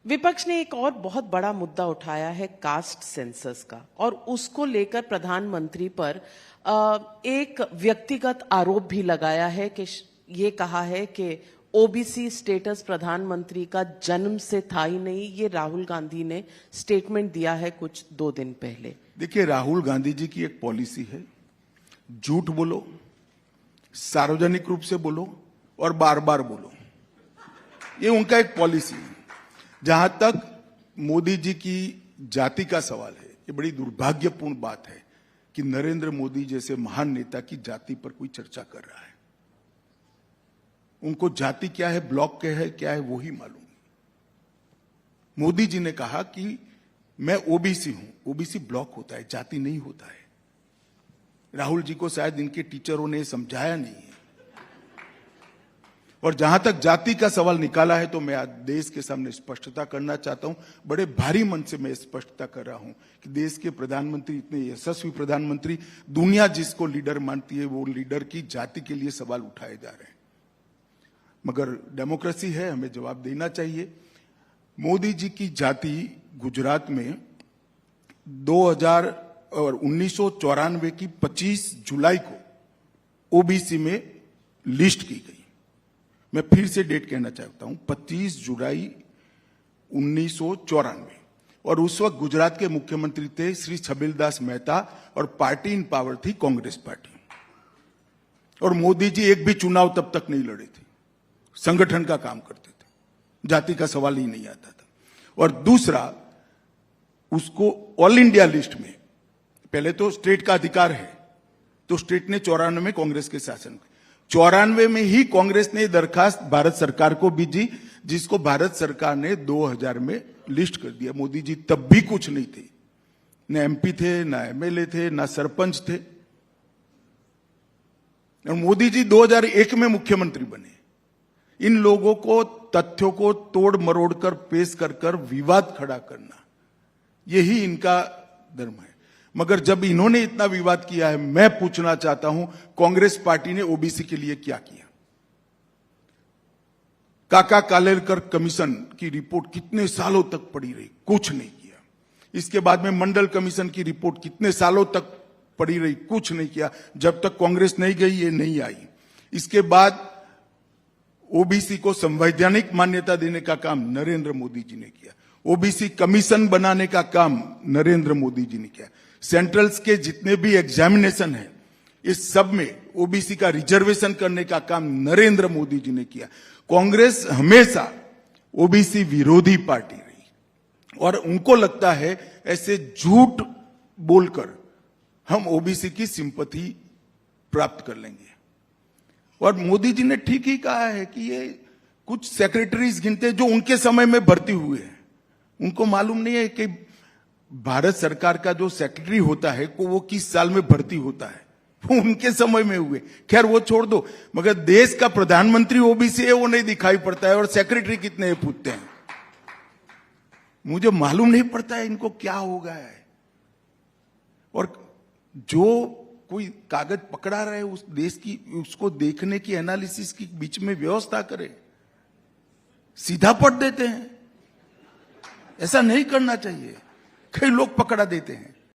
विपक्ष ने एक और बहुत बड़ा मुद्दा उठाया है कास्ट सेंसस का, और उसको लेकर प्रधानमंत्री पर एक व्यक्तिगत आरोप भी लगाया है कि ये कहा है कि ओबीसी स्टेटस प्रधानमंत्री का जन्म से था ही नहीं। ये राहुल गांधी ने स्टेटमेंट दिया है कुछ 2 दिन पहले। देखिए, राहुल गांधी जी की एक पॉलिसी है, झूठ बोलो, सार्वजनिक रूप से बोलो और बार बार बोलो। ये उनका एक पॉलिसी है। जहां तक मोदी जी की जाति का सवाल है, ये बड़ी दुर्भाग्यपूर्ण बात है कि नरेंद्र मोदी जैसे महान नेता की जाति पर कोई चर्चा कर रहा है। उनको जाति क्या है, ब्लॉक क्या है वो ही मालूम। मोदी जी ने कहा कि मैं ओबीसी हूं। ओबीसी ब्लॉक होता है, जाति नहीं होता है। राहुल जी को शायद इनके टीचरों ने समझाया नहीं है। और जहां तक जाति का सवाल निकाला है, तो मैं आज देश के सामने स्पष्टता करना चाहता हूं। बड़े भारी मन से मैं स्पष्टता कर रहा हूं कि देश के प्रधानमंत्री, इतने यशस्वी प्रधानमंत्री, दुनिया जिसको लीडर मानती है, वो लीडर की जाति के लिए सवाल उठाए जा रहे हैं। मगर डेमोक्रेसी है, हमें जवाब देना चाहिए। मोदी जी की जाति गुजरात में 1994 की 25 जुलाई को ओबीसी में लिस्ट की गई। मैं फिर से डेट कहना चाहता हूं, 25 जुलाई 1994। और उस वक्त गुजरात के मुख्यमंत्री थे श्री छबिलदास मेहता, और पार्टी इन पावर थी कांग्रेस पार्टी। और मोदी जी एक भी चुनाव तब तक नहीं लड़े थे, संगठन का काम करते थे, जाति का सवाल ही नहीं आता था। और दूसरा, उसको ऑल इंडिया लिस्ट में, पहले तो स्टेट का अधिकार है, तो स्टेट ने 94 में कांग्रेस के शासन, 94 में ही कांग्रेस ने दरखास्त भारत सरकार को भेजी, जिसको भारत सरकार ने 2000 में लिस्ट कर दिया। मोदी जी तब भी कुछ नहीं थे, न एमपी थे, न एमएलए थे, न सरपंच थे। और मोदी जी 2001 में मुख्यमंत्री बने। इन लोगों को तथ्यों को तोड़ मरोड़ कर पेश कर विवाद खड़ा करना, यही इनका धर्म है। मगर जब इन्होंने इतना विवाद किया है, मैं पूछना चाहता हूं, कांग्रेस पार्टी ने ओबीसी के लिए क्या किया? काका कालेलकर कमीशन की रिपोर्ट कितने सालों तक पड़ी रही? कुछ नहीं किया। इसके बाद में मंडल कमीशन की रिपोर्ट कितने सालों तक पड़ी रही? कुछ नहीं किया। जब तक कांग्रेस नहीं गई, ये नहीं आई। इसके बाद ओबीसी को संवैधानिक मान्यता देने का काम नरेंद्र मोदी जी ने किया। ओबीसी कमीशन बनाने का काम नरेंद्र मोदी जी ने किया। सेंट्रल्स के जितने भी एग्जामिनेशन है, इस सब में ओबीसी का रिजर्वेशन करने का काम नरेंद्र मोदी जी ने किया। कांग्रेस हमेशा ओबीसी विरोधी पार्टी रही, और उनको लगता है ऐसे झूठ बोलकर हम ओबीसी की सिंपैथी प्राप्त कर लेंगे। और मोदी जी ने ठीक ही कहा है कि ये कुछ सेक्रेटरीज गिनते जो उनके समय में भर्ती हुए हैं। उनको मालूम नहीं है कि भारत सरकार का जो सेक्रेटरी होता है वो किस साल में भर्ती होता है, वो उनके समय में हुए। खैर वो छोड़ दो, मगर देश का प्रधानमंत्री ओबीसी है वो नहीं दिखाई पड़ता है, और सेक्रेटरी कितने हैं पूछते हैं। मुझे मालूम नहीं पड़ता है इनको क्या हो गया है। और जो कोई कागज पकड़ा रहे उस देश की, उसको देखने की, एनालिसिस की बीच में व्यवस्था करे। सीधा पढ़ देते हैं, ऐसा नहीं करना चाहिए। कई लोग पकड़ा देते हैं।